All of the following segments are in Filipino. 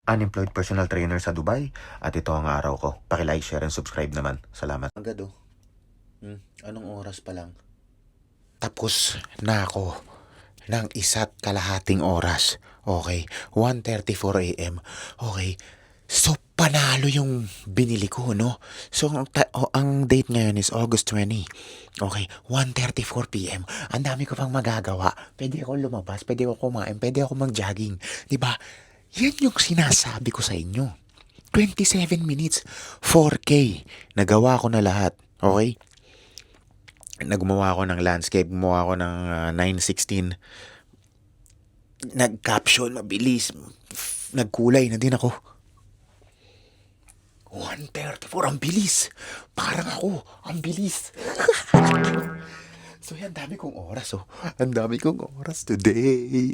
unemployed personal trainer sa Dubai. At ito ang araw ko. Paki-like, share, and subscribe naman. Salamat. Agad oh. Anong oras pa lang? Tapos na ako ng 1.5 oras. Okay, 1:34 a.m. Okay, so panalo yung binili ko, no? So ang date ngayon is August 20. Okay, 1:34 p.m. Ang dami ko pang magagawa. Pwede ako lumabas, pwede ako kumain, pwede ako mag-jogging. 'Di ba? Yan yung sinasabi ko sa inyo. 27 minutes, 4K. Nagawa ko na lahat. Okay? Naggumawa ako ng landscape, gumawa ako ng 9:16. Nag-caption, mabilis. Nagkulay na din ako. 1:34, ang bilis. Parang ako, ang bilis. So, yan, dami kong oras, oh. Ang dami kong oras today.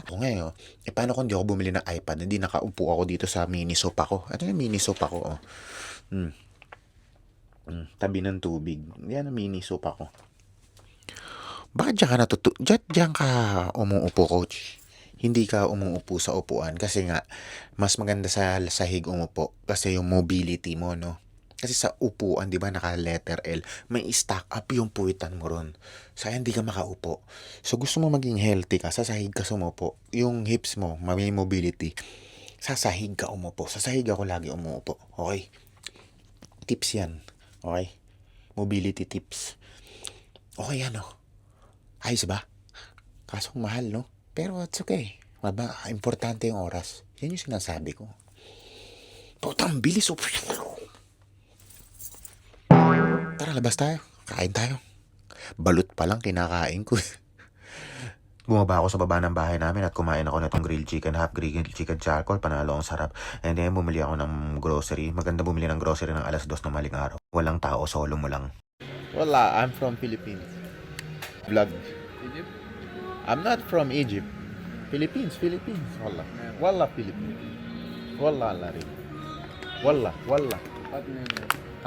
O ngayon, paano kung di ako bumili ng iPad? Hindi nakaupo ako dito sa mini sofa ko. Ano yung mini sofa ko, oh? Tabi ng tubig. Yan ang mini sofa ko. Bakit diyan ka umuupo, coach? Hindi ka umuupo sa upuan kasi nga mas maganda sa sahig umupo kasi yung mobility mo, no? Kasi sa upuan, 'di ba, naka letter L, may stack up yung puwitan mo ron. So hindi ka makaupo. So gusto mo maging healthy ka, sa sahig ka sumupo. Yung hips mo, may mobility. Sa sahig ka umupo. Sa sahig ako lagi umuupo. Okay? Tips 'yan. Okay? Mobility tips. Okay, ano? Ayos ba? Kasong mahal, no? Pero it's okay. Importante yung oras. Yan yung sinasabi ko. Putang bilis. Oh. Tara, labas tayo. Kain tayo. Balut pa lang kinakain ko. Bumaba ako sa baba ng bahay namin at kumain ako nitong grilled chicken, half grilled chicken charcoal. Panalo ang sarap. And then bumili ako ng grocery. Maganda bumili ng grocery ng 2:00 ng maling araw. Walang tao, solo mo lang. Wala, I'm from Philippines. Vlog. Egypt? I'm not from Egypt. Philippines. Wala. Wala, Philippines. Wala, Larry. Wala. What name?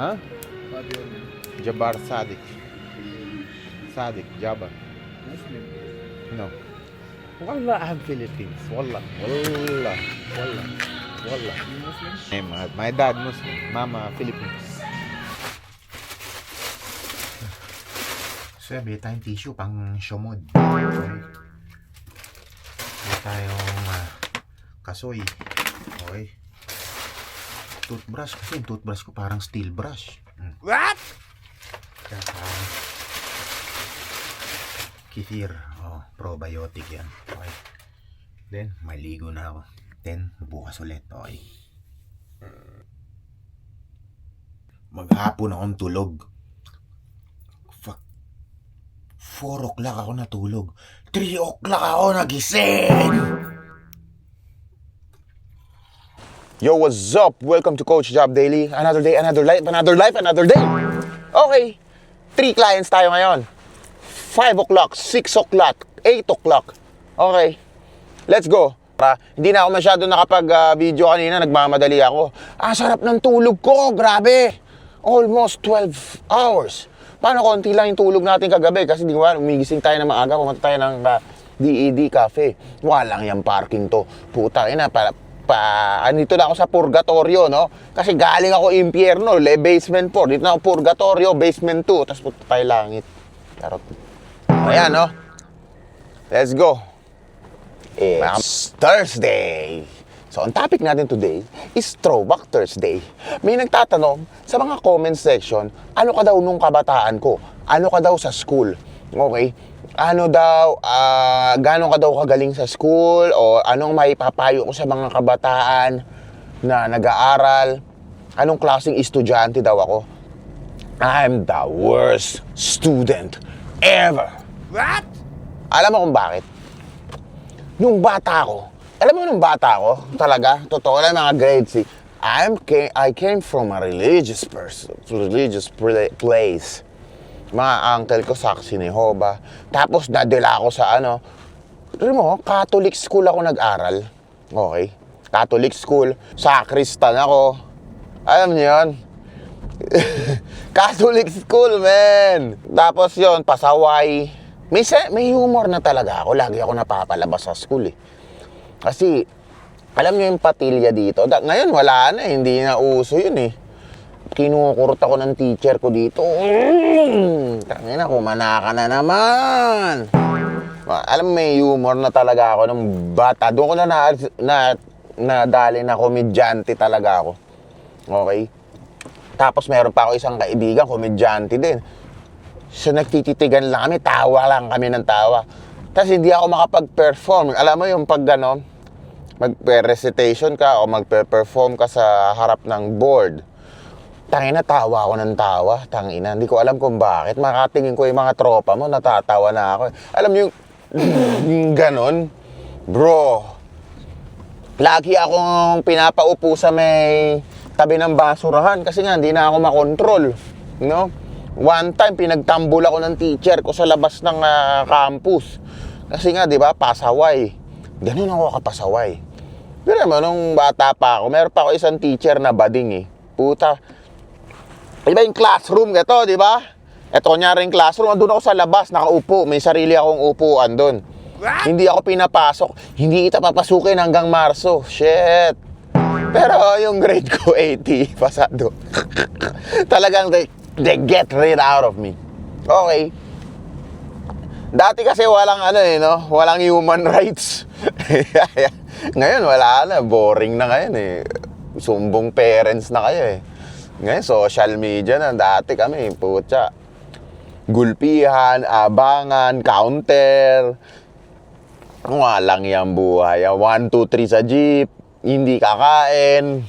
Ha? What your name? Jabar Sadik. Jabar. Muslim. No. Wala, I'm Philippines. Wala. You Muslim? My dad Muslim. Mama Philippines. Sabi tayong tissue pang syomod. Okay. Tayong kasoy. Okay. Toothbrush. Kasi yung toothbrush ko parang steel brush. What? Saka kefir. Oh, probiotic yan. Okay. Then, maligo na ako. Then, bukas ulit. Okay. Maghapon akong tulog. 4 o'clock ako natulog. 3 o'clock ako nagising. Yo, what's up? Welcome to Coach Job Daily. Another day, another life, another day. Okay. 3 clients tayo ngayon. 5 o'clock, 6 o'clock, 8 o'clock. Okay. Let's go. Hindi na ako masyado nakapag-video kanina. Nagmamadali ako. Sarap ng tulog ko. Grabe. Almost 12 hours. Paano konti lang yung tulog natin kagabi? Kasi di ba, umigising tayo ng maaga, pumunta tayo ng DED Cafe. Walang yung parking to. Puta, ina, andito na ako sa purgatorio, no? Kasi galing ako impyerno, basement 4. Dito na ako purgatorio, basement 2. Tapos punta tayo langit. Charot. Ayan, no? Let's go. It's Thursday. So, ang topic natin today is Throwback Thursday. May nagtatanong sa mga comment section, ano ka daw nung kabataan ko? Ano ka daw sa school? Okay? Ano daw, gano'n ka daw kagaling sa school? O anong maipapayo ko sa mga kabataan na nag-aaral? Anong klaseng estudyante daw ako? I'm the worst student ever. What? Alam mo kung bakit? Nung bata ako, talaga, totoo lang mga grade 6, I came from a religious place. Mga uncle ko, Saksi ni Jehovah. Tapos nadala ako sa Catholic school ako nag-aral. Okay? Catholic school, sacristan ako. Alam niyo yun? Catholic school, man! Tapos yon pasaway. May humor na talaga ako. Lagi ako napapalabas sa school, eh. Kasi, Alam niyo yung patilya dito? Ngayon wala na, hindi na uso yun eh. Kinukurot ako ng teacher ko dito. Tangina, kumana ka na naman. Alam mo, may humor na talaga ako ng bata. Doon ko na nadali na komedyante talaga ako. Okay? Tapos meron pa ako isang kaibigan, komedyante din. So nagtititigan lang kami, tawa lang kami ng tawa. Tapos hindi ako makapag-perform. Alam mo yung pag gano'n, mag-recitation ka o mag-perform ka sa harap ng board. Tangina, tawa ako ng tawa. Tangina, hindi ko alam kung bakit. Makatingin ko yung mga tropa mo, natatawa na ako. Alam niyo yung gano'n? Bro, lagi akong pinapaupo sa may tabi ng basurahan kasi nga hindi na ako makontrol. No? One time, pinagtambol ako ng teacher ko sa labas ng campus. Kasi nga, di ba, pasaway. Ganun ako kapasaway. Pero naman, nung bata pa ako, meron pa ako isang teacher na bading eh. Puta. Iba yung classroom, ito, di ba? Ito, kunyaring classroom, andun ako sa labas, nakaupo. May sarili akong upuan doon. Hindi ako pinapasok. Hindi kita papasukin hanggang Marso. Shit. Pero yung grade ko, 80, pasado. Talagang they get rid out of me. Okay. Dati kasi walang no? Walang human rights. Ngayon wala na, boring na ngayon eh. Sumbong parents na kayo eh. Ngayon social media na, dati kami, putya. Gulpihan, abangan, counter. Walang yung buhay. 1, 2, 3 sa jeep, hindi kakain.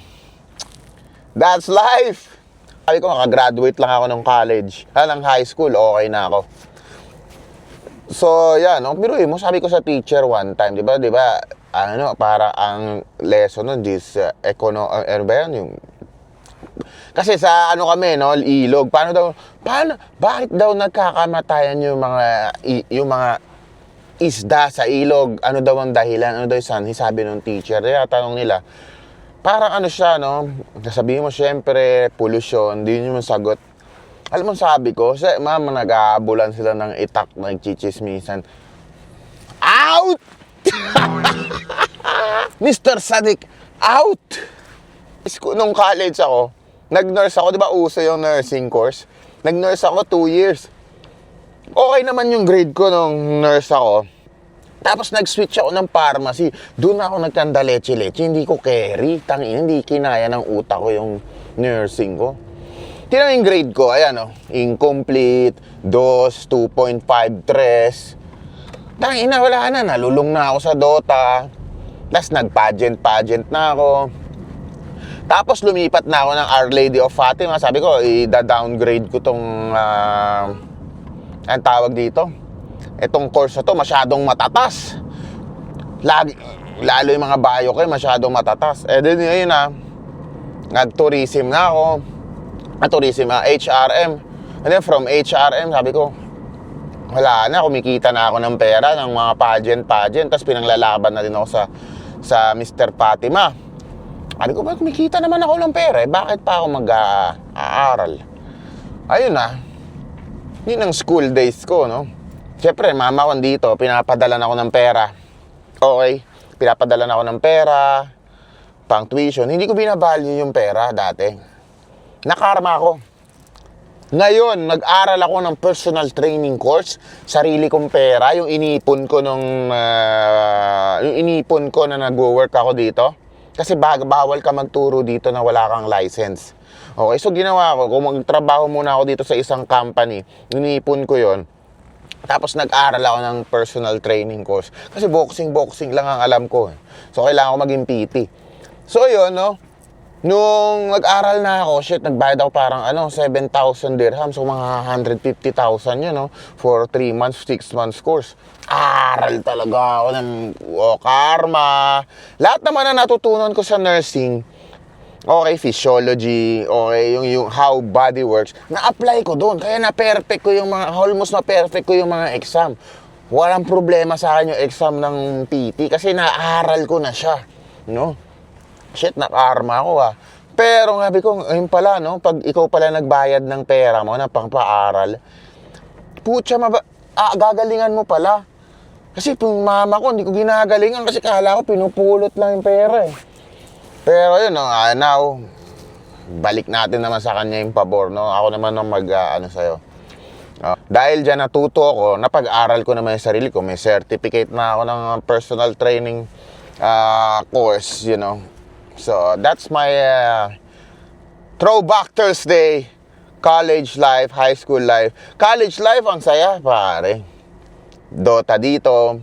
That's life. Sabi ko, makagraduate lang ako ng college. Ng high school, okay na ako. So, yan, no? Biruin mo, sabi ko sa teacher one time, di ba, para ang lesson nun, ano ba yan, yung... Kasi sa kami, no, ilog, bakit daw nagkakamatayan yung mga isda sa ilog? Ano daw ang dahilan? Ano daw yung sanhi? Sabi ng teacher, tanong nila, parang siya, no? Sabihin mo, syempre, pollution, di nyo masagot. Alam mo sabi ko, mama, nag-aabulan sila ng itak, nagchichismisan. Out! Mr. Sadik, out! Nung college ako, nag-nurse ako, di ba uso yung nursing course? Nag-nurse ako 2 years. Okay naman yung grade ko nung nurse ako. Tapos nag-switch ako ng pharmacy. Doon ako nagkanda leche-leche. Hindi ko carry. Hindi kinaya ng utak ko yung nursing ko. Tingnan yung grade ko. Ayan incomplete, 2, 2.5, 3. Wala na. Nalulung na ako sa Dota. Tapos nag-pageant na ako. Tapos lumipat na ako ng Our Lady of Fatima. Sabi ko, i-downgrade ko tong... ang tawag dito? Itong course na to masyadong matatas. Lalo yung mga bio ko masyadong matatas. Then yun nag-tourism na ako. HRM. And then from HRM, sabi ko, wala na, kumikita na ako ng pera ng mga pageant. Tapos pinanglalaban na din ako sa Mr. Fatima. Sabi ko, kumikita naman ako ng pera bakit pa ako mag-aaral? Ayun yun ang school days ko, no? Siyempre, mama ko dito, pinapadalan ako ng pera. Okay? Pinapadalan ako ng pera, pang tuition. Hindi ko binavalue yung pera dati. Nakarma ako. Ngayon, nag-aral ako ng personal training course. Sarili kong pera, yung inipon ko na nag-work ako dito. Kasi bawal ka magturo dito na wala kang license. Okay, so ginawa ko, kung magtrabaho muna ako dito sa isang company, inipon ko yon. Tapos nag-aral ako ng personal training course. Kasi boxing lang ang alam ko. So, kailangan ko maging PT. So, yun, no? Nung nag-aral na ako, nagbayad ako parang 7,000 dirham. So, mga 150,000 yun, no? For 3 months, 6 months course. Aral talaga ako ng karma. Lahat naman na natutunan ko sa nursing, okay, physiology, okay, yung how body works, na-apply ko doon. Kaya na-perfect ko yung almost na-perfect ko yung mga exam. Walang problema sa akin yung exam ng PT kasi naaral ko na siya, no? Nakarma ako Pero sabi ko, ayun pala, no? Pag ikaw pala nagbayad ng pera mo na pang-paaral, putya, gagalingan mo pala. Kasi yung mama ko, hindi ko ginagalingan kasi kala ko pinupulot lang yung pera eh. Pero yun, no, now, balik natin naman sa kanya yung pabor, no? Ako naman ang ano sa'yo. Dahil dyan natuto ako, napag-aral ko naman yung sarili ko. May certificate na ako ng personal training course, you know. So, that's my Throwback Thursday, college life, high school life. College life, ang saya, pare. Dota dito,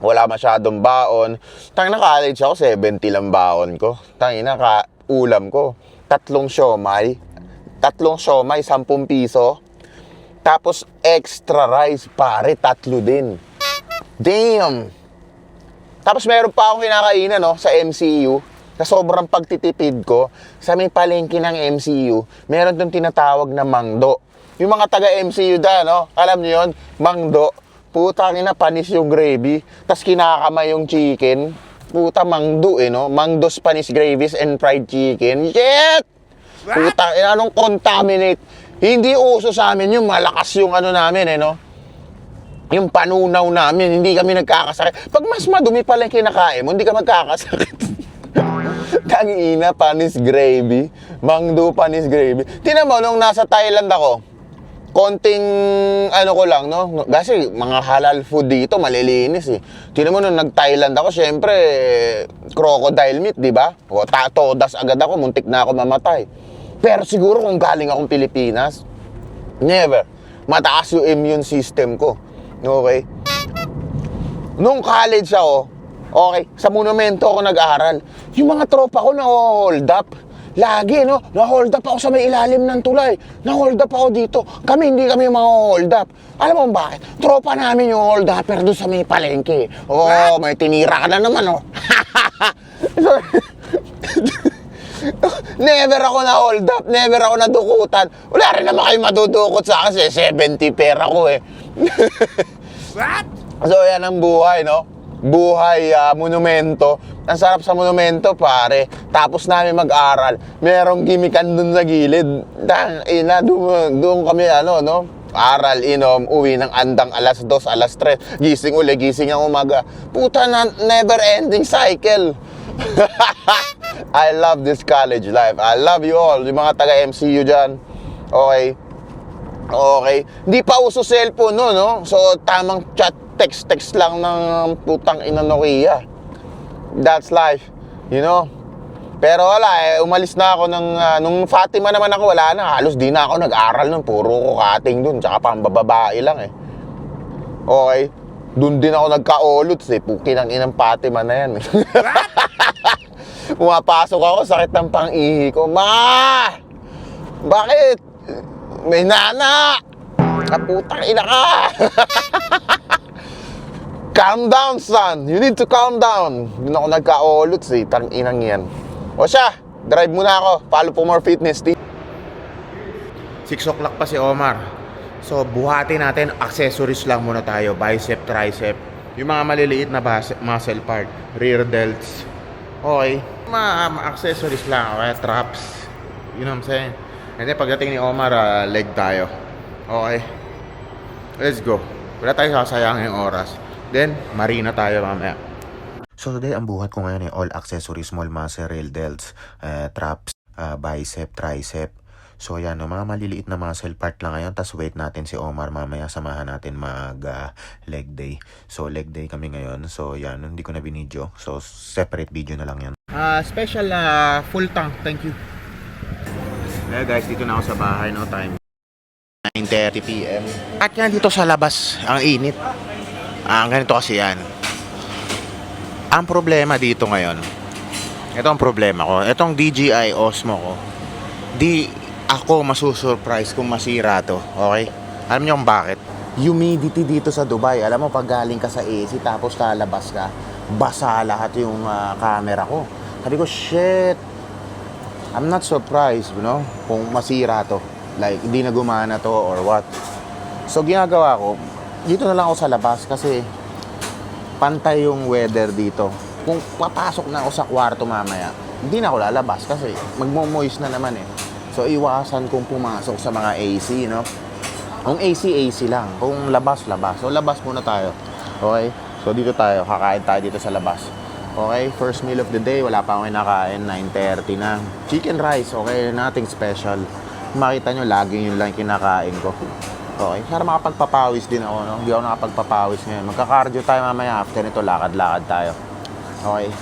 wala masyadong baon. Tangina, college ako, 70 lang baon ko. Tangina, ulam ko, 3 siomay. 10 piso. Tapos extra rice, pare, 3 din. Damn! Tapos meron pa akong kinakainan, no, sa MCU. Sa sobrang pagtitipid ko, sa may palengke ng MCU, meron doon tinatawag na mangdo. Yung mga taga-MCU da, no, alam niyo yun, mangdo. Puta, panis yung gravy, tas kinakamay yung chicken. Puta, mangdo no? Mangdo Spanish gravies and fried chicken. Shit! Puta, anong contaminate? Hindi uso sa amin yung malakas yung ano namin, no? Yung panunaw namin, hindi kami nagkakasakit. Pag mas madumi pala yung kinakain mo, hindi ka magkakasakit. Tangina, panis gravy. Mangdo panis gravy. Tinan mo, nung nasa Thailand ako, konting ano ko lang, no? Kasi mga halal food dito, malilinis eh. Tinan mo, nung nag-Thailand ako, syempre, crocodile meat, di ba? O, todas agad ako, muntik na ako mamatay. Pero siguro kung galing akong Pilipinas, never. Mataas yung immune system ko. Okay? Nung college ako, okay, sa monumento ako nag-aral. Yung mga tropa ko na-hold up. Lagi, no? Na-hold up ako sa may ilalim ng tulay. Na-hold up ako dito. Kami, hindi kami mga hold up. Alam mo bakit? Tropa namin yung hold upper doon sa may palengke. Oh, may tinira ka na naman, oh. Never ako na-hold up. Never ako nadukutan. Wala rin naman kayo madudukot sa akin. 70 pera ko, eh. What? So, yan ang buhay, no? Buhay, monumento. Ang sarap sa monumento, pare. Tapos namin mag-aral. Merong gimikan dun sa gilid. Doon kami, ano, no? Aral, inom, uwi ng andang alas 2, alas 3. Gising uli, gising ang umaga. Puta na, never-ending cycle. I love this college life. I love you all. Yung mga taga-MCU dyan. Okay. Okay. Hindi pa uso cellphone, no? So, tamang chat, text lang ng putang ina Nokia. That's life, you know. Pero wala, umalis na ako ng nung Fatima naman ako, wala na. Halos di na ako nag-aral nun, puro ko cutting dun, tsaka pambababae lang eh. Okay, dun din ako nagka-olots eh, pukin ang inang Fatima na yan. Pumapasok ako, sakit ng pang-ihi ko. Ma! Bakit? May nana! Kaputang ina ka! Calm down, son. You need to calm down. Doon ako nagka-olots eh. Tang-inang yan. O siya, drive muna ako. Follow for more fitness. 6 o'clock pa si Omar. So, buhati natin. Accessories lang muna tayo. Bicep, tricep. Yung mga maliliit na muscle part. Rear delts. Okay. Mga accessories lang. Okay. Traps. You know what I'm saying? And then, pagdating ni Omar, leg tayo. Okay. Let's go. Wala tayo sasayangin yung oras. Then, marina tayo mamaya. So today, ang buhat ko ngayon ay all accessories, small muscle, real delts, traps, bicep, tricep. So yan, no, mga maliliit na muscle part lang ngayon. Tapos wait natin si Omar mamaya, samahan natin mag leg day. So leg day kami ngayon. So yan, hindi ko na binidyo. So separate video na lang yan. Special full tank, thank you. Hey guys, dito na ako sa bahay, no, time 9:30 PM. At yan dito sa labas, ang init. Ganito kasi yan. Ang problema dito ngayon, ito ang problema ko. Itong DJI Osmo ko, di ako masusurprise kung masira to. Okay? Alam niyo kung bakit? Humidity dito sa Dubai. Alam mo, pag galing ka sa AC tapos lalabas ka, basa lahat yung camera ko. Sabi ko, shit, I'm not surprised, you know, kung masira to. Like, hindi na gumana to or what. So, ginagawa ko, dito na lang ako sa labas kasi pantay yung weather dito. Kung papasok na ako sa kwarto mamaya, hindi na ako lalabas kasi magmo-moist na naman eh. So, iwasan kong pumasok sa mga AC, no? Kung AC lang. Kung labas. So, labas muna tayo. Okay? So dito tayo, kakain tayo dito sa labas. Okay, first meal of the day, wala pa akong kinakain, 9:30 na. Chicken rice, okay, nothing special. Makita nyo, lagi yun lang kinakain ko. Okay, para makapagpapawis din ako, no? Hindi ako nakapagpapawis ngayon. Magka-cardio tayo mamaya, after nito, lakad-lakad tayo. Okay,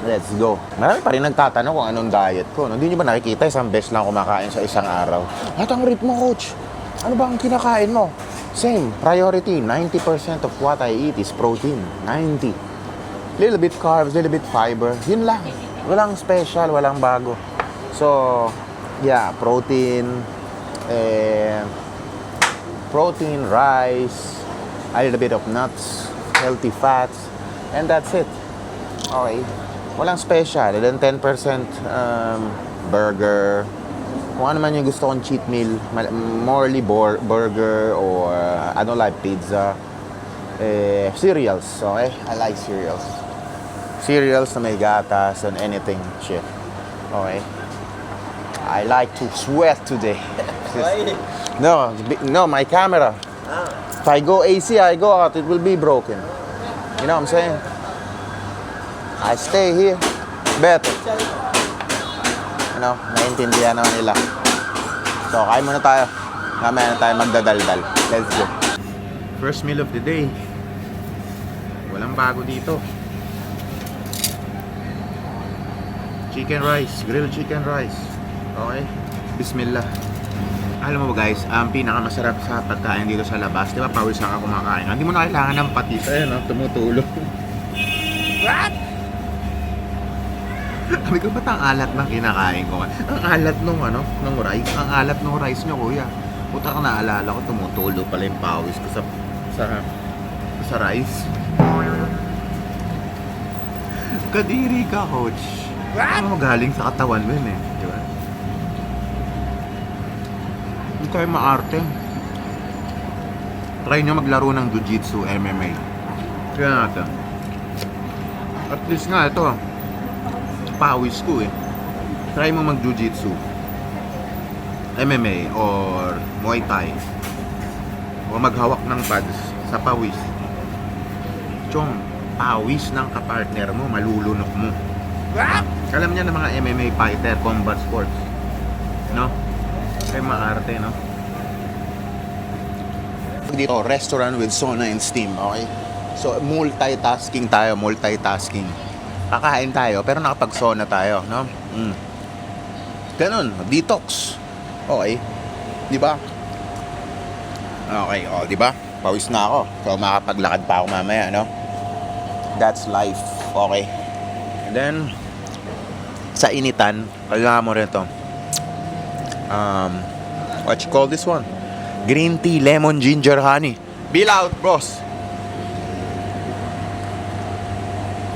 let's go. Marami pa rin nagtatanong kung anong diet ko, no? Hindi nyo ba nakikita, isang beses lang kumakain sa isang araw? At ang rate mo, coach? Ano ba ang kinakain mo? Same, priority, 90% of what I eat is protein. 90. Little bit carbs, little bit fiber. Yun lang. Walang special, walang bago. So, yeah, protein, rice, a little bit of nuts, healthy fats, and that's it. Okay. Walang special. And then 10% burger. Kung ano man yung gusto kong cheat meal, morely burger or like pizza. Cereals, okay? I like cereals. Cereals na may gatas and anything shit. Okay? I like to sweat today. No, my camera. If I go AC, I go out, it will be broken. You know what I'm saying? I stay here, better. You know, naiintindihan naman nila. So, kain muna tayo. Mamaya na tayo magdadaldal. Let's go. First meal of the day. Walang bago dito. Chicken rice, grilled chicken rice. Okay? Bismillah. Alam mo ba guys, ang pinakamasarap sa pagkain dito sa labas, di ba pawis lang ako kumakain. Hindi mo na kailangan ng patis. Ayun, no? Tumutulog. What? Sabi ko, ba't ang alat ng kinakain ko? Ang alat nung rice. Ang alat nung rice nyo, kuya. Puta ka, naalala ko, tumutulog pala yung pawis ko sa rice. Kadiri ka, coach. Ano galing sa katawan mo yun eh. Di ba? Hindi tayo maarte. Try nyo maglaro ng Jiu-Jitsu, MMA. Kaya natin. At least nga ito, pawis ko eh. Try mo mag Jiu-Jitsu, MMA or Muay Thai, o maghawak ng pads sa pawis. Chong, pawis ng kapartner mo, malulunok mo. What? Alam niya ng mga MMA fighter, combat sports, no? Kaya maarte, no? Dito, restaurant with sauna and steam, okay? So, multitasking tayo, multitasking. Kakain tayo, pero nakapag-sauna tayo, no? Ganun, detox. Okay. Di ba? Okay, di ba? Pawis na ako. So, makapaglakad pa ako mamaya, no? That's life. Okay. And then, sa initan, kailangan mo rin ito. What you call this one? Green tea, lemon, ginger, honey. Bill out, boss.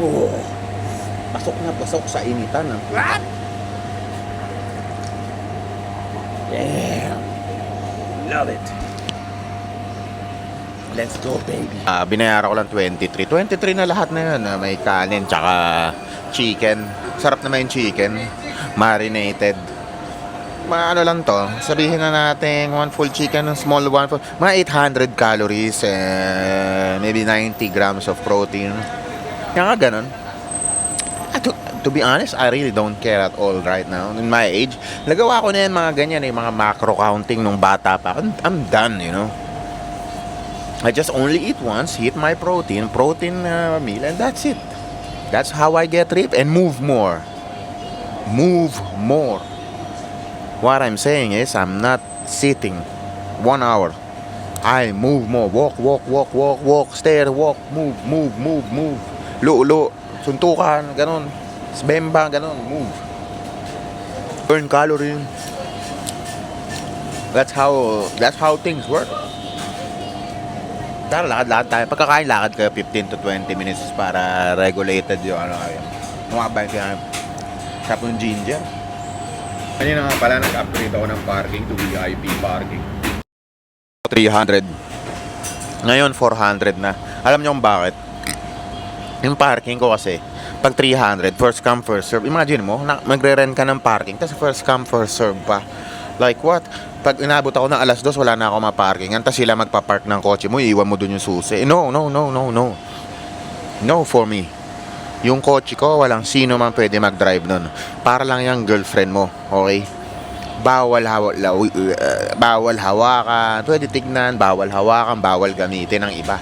Oh. Pasok na pasok sa initan. What? Yeah. Love it. Let's go, baby. Binayaran ko lang 23. 23 na lahat na yun. May kanin, tsaka chicken. Sarap naman yung chicken. Marinated. Ano lang to. Sabihin na natin, one full chicken, small one full. Mga 800 calories and maybe 90 grams of protein. Kaya nga ganun. To be honest, I really don't care at all right now. In my age, nagawa ko na yan mga ganyan, mga macro counting nung bata pa. I'm done, you know. I just only eat once, hit my protein meal, and that's it. That's how I get ripped and move more. Move more. What I'm saying is, I'm not sitting 1 hour. I move more. Walk, stare, walk, move. Lulo, suntukan, ganun. Bemba, ganun, move. Burn calorie. That's how things work. Tara, lakad tayo. Pagkakain, lakad kayo 15 to 20 minutes para regulated yung Lumabay kaya sa yung ginger. Kanina nga pala, nag-upgrade ako ng parking to VIP parking. 300. Ngayon, 400 na. Alam niyo kung bakit? Yung parking ko kasi, pag 300, first come, first serve. Imagine mo, magre-rent ka ng parking, tapos first come, first serve pa. Like what? Pag inabot ako ng alas 2, wala na ako maparkingan, tapos sila magpapark ng kotse mo, iiwan mo dun yung susi. No, no, no, no, no. No for me. Yung kotse ko, walang sino man pwede mag-drive nun. Para lang yung girlfriend mo, okay? Bawal hawakan, pwede tignan, bawal hawakan, bawal gamitin ng iba.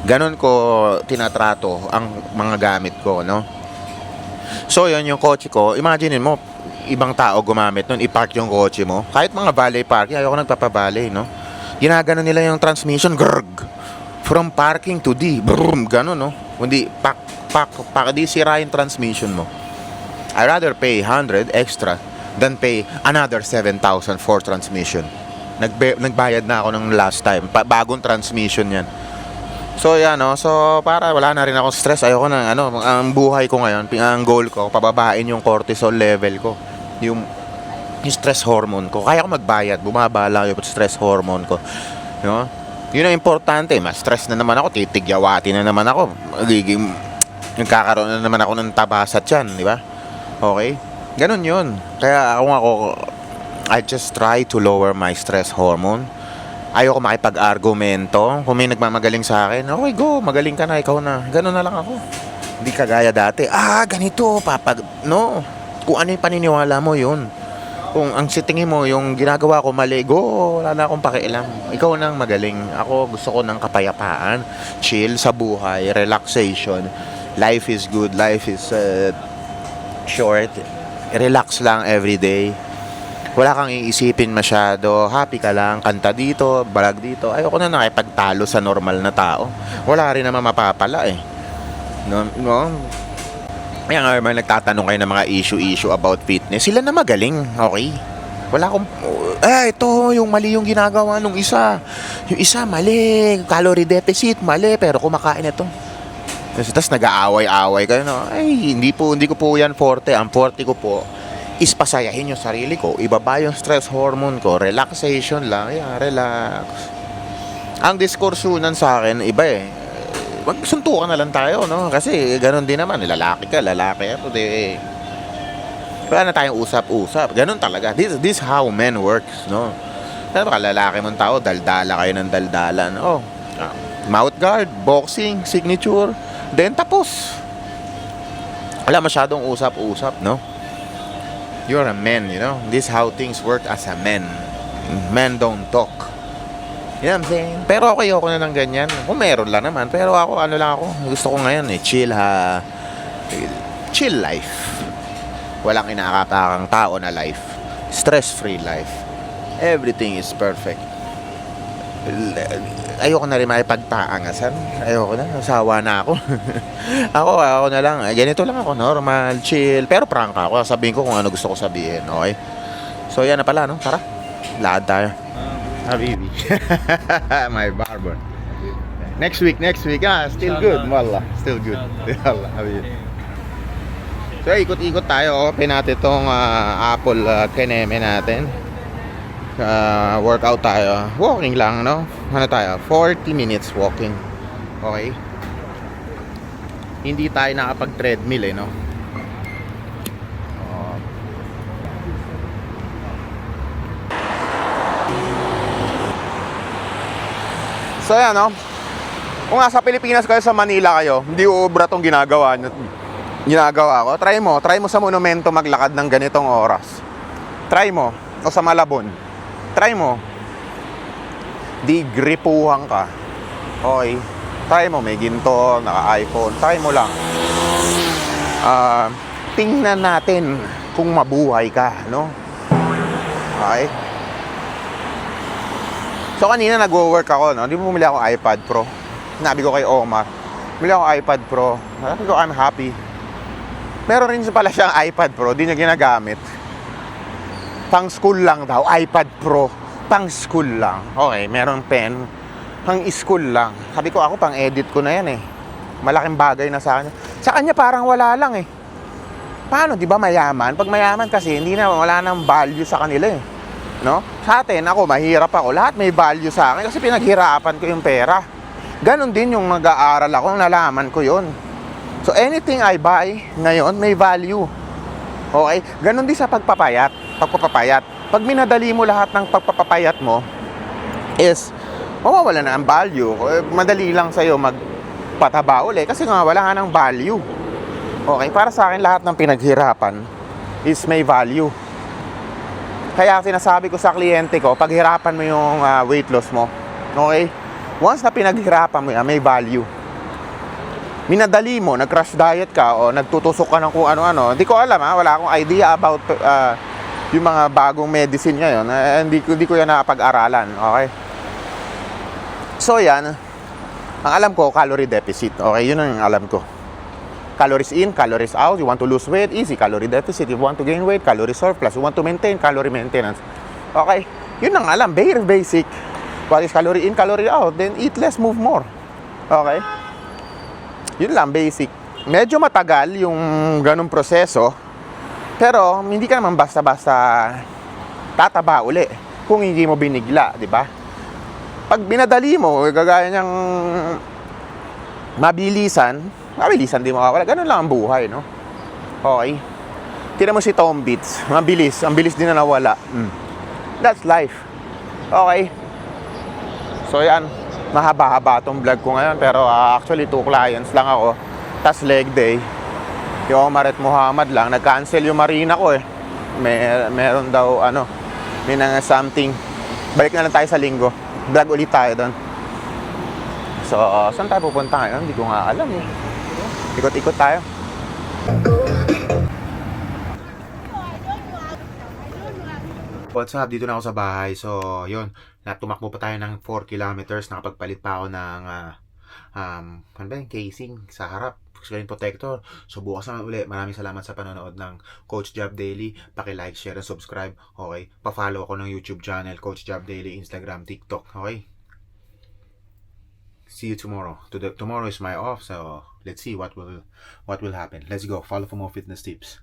Ganon ko tinatrato ang mga gamit ko, no? So, yun yung kotse ko. Imagine mo, ibang tao gumamit nun, i-park yung kotse mo. Kahit mga valet parking, ayoko nagpapavalet, no? Ginagano nila yung transmission, grrg. From parking to D, brum, gano'n, no? Hindi, di sira yung transmission mo. I rather pay 100 extra than pay another 7,000 for transmission. Nagbayad na ako ng last time, bagong transmission yan. So yan, no? So para wala na rin akong stress. Ayoko na, ang buhay ko ngayon, ang goal ko, pababain yung cortisol level ko, yung stress hormone ko. Kaya ko magbayad, bumaba lang yung stress hormone ko, no? Yun ang importante. Mas stress na naman ako, titigyawati na naman ako, nagkakaroon na naman ako ng tabasat yan, di ba? Okay, ganun yun. Kaya ako I just try to lower my stress hormone. Ayoko makipag-argumento. Kung may nagmamagaling sa akin, okay, go, magaling ka na, ikaw na. Ganun na lang ako. Hindi kagaya dati, ganito, no. Kung ano yung paniniwala mo, yun. Kung ang sitingin mo, yung ginagawa ko mali, go, wala na akong pakialam. Ikaw nang magaling. Ako gusto ko ng kapayapaan, chill sa buhay, relaxation. Life is good, life is short. Relax lang everyday. Wala kang iisipin masyado, happy ka lang, kanta dito, balag dito. Ayoko na nakipagtalo sa normal na tao. Wala rin naman mapapala eh. No? Kaya nga may nagtatanong kayo ng mga issue about fitness. Sila na magaling, okay? Wala akong, ito, yung mali yung ginagawa nung isa. Yung isa, mali. Calorie deficit, mali. Pero kumakain ito. Tapos nag-aaway-aaway kayo, no? Ay, hindi ko po yan forte. Ang forte ko po is pasayahin yung sarili ko, ibaba yung stress hormone ko, relaxation lang, relax. Ang diskursunan sa akin, iba eh. Magsuntukan na lang tayo, no? Kasi ganun din naman, lalaki ka, wala na tayong usap-usap. Ganun talaga. This how men works, no? Ano ba, lalaki mong tao, daldala kayo ng daldalan. Mouth guard, boxing, signature, then tapos. Wala masyadong usap-usap, no? You're a man, you know. This how things work as a man. Men don't talk. You know what I'm saying? Pero okay na ng ganyan. Kung meron lang naman. Pero ako, gusto ko ngayon chill life. Walang inakatakang tao na life. Stress-free life. Everything is perfect. Ayoko na rin makipagtaangasan. Ayoko na, nasawa na ako. ako na lang, ganito lang ako, normal, chill. Pero prank ako, sabihin ko kung ano gusto ko sabihin, okay? So yan na pala, no? Tara, lakad tayo. Habibi. My barber. Next week, still good, wallah. Still good. Wallah, habibi. So ikot-ikot tayo, open natin itong Apple Keneme natin. Workout tayo. Walking lang, no? Ano tayo? 40 minutes walking. Okay? Hindi tayo nakapag-treadmill no? So yan, no? Kung nasa Pilipinas kayo, sa Manila kayo, hindi uubra tong ginagawa ko. Try mo sa monumento maglakad ng ganitong oras. Try mo. O sa Malabon. Try mo. Di gripuhan ka. Okay. Try mo. May ginto, naka-iPhone. Try mo lang. Tingnan natin kung mabuhay ka, no? Okay. So kanina nagwo-work ako, no? Di mo bumili ako iPad Pro. Sinabi ko kay Omar, bumili ako iPad Pro. Sabi ko, I'm happy. Meron rin pala siyang iPad Pro, di niya ginagamit. Pang school lang daw, iPad Pro. Pang school lang. Okay, meron pen. Pang school lang. Sabi ko, ako pang edit ko na yan eh. Malaking bagay na sa kanya. Sa kanya parang wala lang eh. Paano, di ba mayaman? Pag mayaman kasi, wala nang value sa kanila eh. No? Sa atin, ako, mahirap ako. Lahat may value sa akin kasi pinaghirapan ko yung pera. Ganon din yung nag-aaral ako, nalaman ko yun. So, anything I buy ngayon, may value. Okay? Ganon din sa pagpapayat. Pag minadali mo lahat ng pagpapapayat mo, is mawawala na ang value. Madali lang sa'yo magpataba uli kasi nga wala ka ng value. Okay, para sa akin lahat ng pinaghirapan is may value. Kaya sinasabi ko sa kliyente ko, paghirapan mo yung weight loss mo. Okay? Once na pinaghirapan mo yan, may value. Minadali mo, nag-crash diet ka o nagtutusok ka ng kung ano-ano. Hindi ko alam wala akong idea about yung mga bagong medicine ngayon. Hindi ko yan napag-aralan. Okay? So yan, ang alam ko, calorie deficit. Okay, yun ang alam ko. Calories in, calories out. You want to lose weight, easy, calorie deficit. You want to gain weight, calorie surplus. You want to maintain, calorie maintenance. Okay, yun ang alam, very basic. What is calorie in, calorie out? Then eat less, move more. Okay? Yun lang, basic. Medyo matagal yung ganung proseso. Pero hindi ka naman basta-basta tataba uli kung hindi mo binigla, di ba? Pag binadali mo, gagaya niyang mabilisan di mawawala. Ganun lang ang buhay, no? Okay. Tingnan mo si Tom Beats. Ang bilis din na nawala. That's life. Okay. So yan, mahaba-haba tong vlog ko ngayon. Pero actually 2 clients lang ako. Tas leg day. Yung Omar at Muhammad lang. Nag-cancel yung marina ko eh. Meron daw may nang something. Balik na lang tayo sa linggo. Vlog ulit tayo doon. So, saan tayo pupunta ngayon? Hindi ko nga alam eh. Ikot-ikot tayo. What's up? Dito na ako sa bahay. So, yun. Tumakbo pa tayo ng 4 kilometers. Nakapagpalit pa ako ng ano ba yung casing sa harap. Screen protector. So, bukas naman ulit. Maraming salamat sa panonood ng Coach Job Daily. Paki-like, share, and subscribe. Okay? Pa-follow ako ng YouTube channel. Coach Job Daily, Instagram, TikTok. Okay? See you tomorrow. Tomorrow is my off. So, let's see what will happen. Let's go. Follow for more fitness tips.